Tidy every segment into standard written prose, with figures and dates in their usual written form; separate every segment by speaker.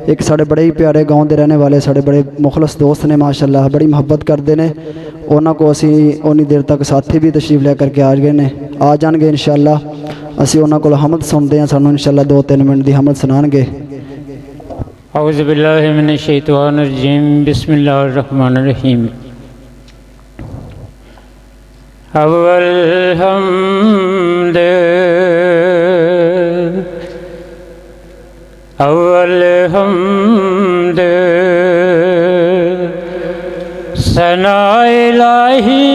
Speaker 1: एक साढ़े बड़े ही प्यारे गाँव के रहने वाले साढ़े बड़े मुखलस दोस्त ने माशाअल्लाह, बड़ी मुहब्बत करते हैं। उन्होंने को असी उन्नी देर तक साथी भी तशरीफ ले करके आ गए ने, आ जाएंगे इंशाअल्लाह। असी उन्होंने को हमद सुनते हैं, सानू इंशाअल्लाह 2-3 मिनट की हमद सुनाएंगे।
Speaker 2: औज़ु बिल्लाहि मिनश शैतानिर रजीम, बिस्मिल्लाहिर रहमानिर रहीम। अव्वल हम्द सना इलाही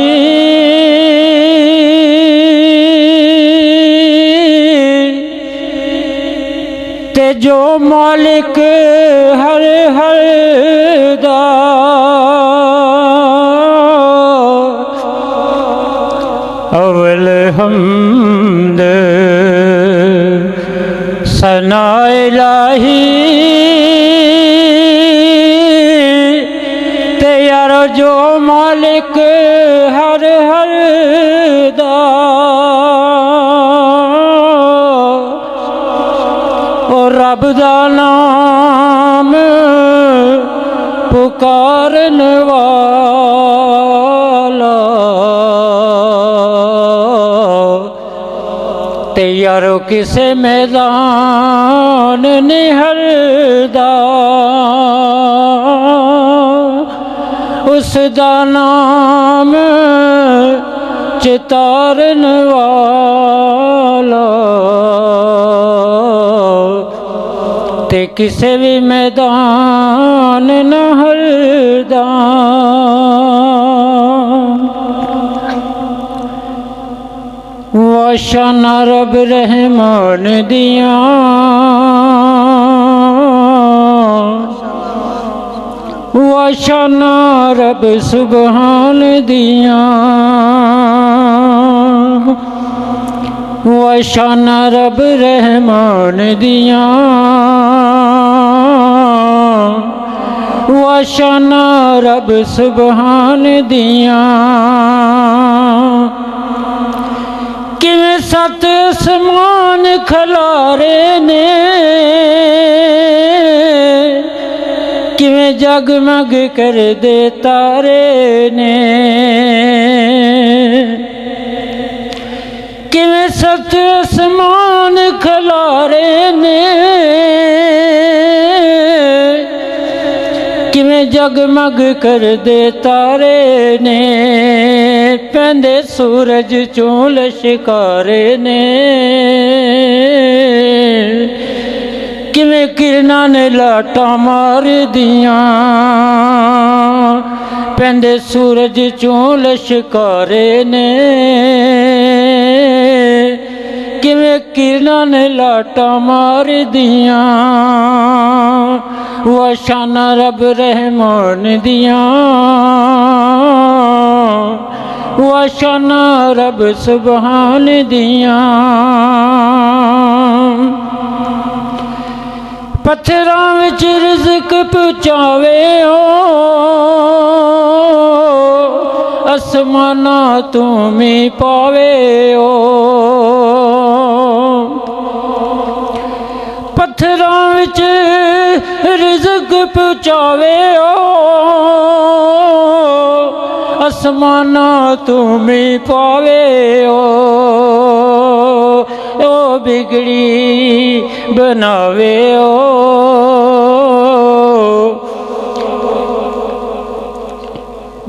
Speaker 2: ते जो मालिक हर हर दा, अव्वल हम्द सना इलाही ते यारो जो मालिक हर हर दा, और रब दा नाम पुकारन वाला ते यारो किसे मैदान निहरदा, उस दा नाम चितारन वाला ते किसे भी मैदान न हरदा। वाशाना रब रहमान दिया, वाशाना रब सुबहान दिया, वाशाना रब रहमान दिया, वाशाना रब सुबहान दिया। किवें सत आसमान खलारे ने, किवें जगमग कर दे तारे ने, किवें सत आसमान खलारे ने, किवें जगमग कर दे तारे ने, पैंदे सूरज चों लश्कारे ने, किवें किरना ने लाटा मार दियां, पैंदे सूरज चों लश्कारे ने, किवें किरना ने लाटा मार दियां, वाशाना रब रहमान दिया, वाशाना रब सुबहान दिया। पत्थरां विच रिज़्क पहुँचावे ओ, आसमाना तू मी पावे ओ, पत्थरां विच रिज़्क पहुँचावे ओ, आसमाना तू मी पावे ओ, ओ बिगड़ी बनावे ओ,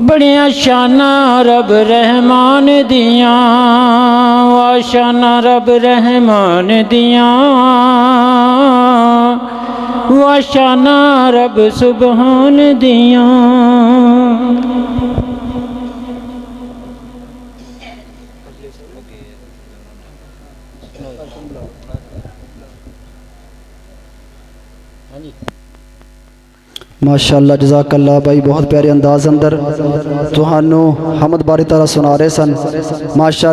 Speaker 2: बड़िया शाना रब रहमान दिया, वाशाना रब रहमान दिया, वाशाना रब सुबहान दिया।
Speaker 1: माशाअल्लाह जज़ाकल्लाह भाई, बहुत प्यारे अंदाज अंदर तुहानू हमद बारी तरह सुना रहे सन माशा।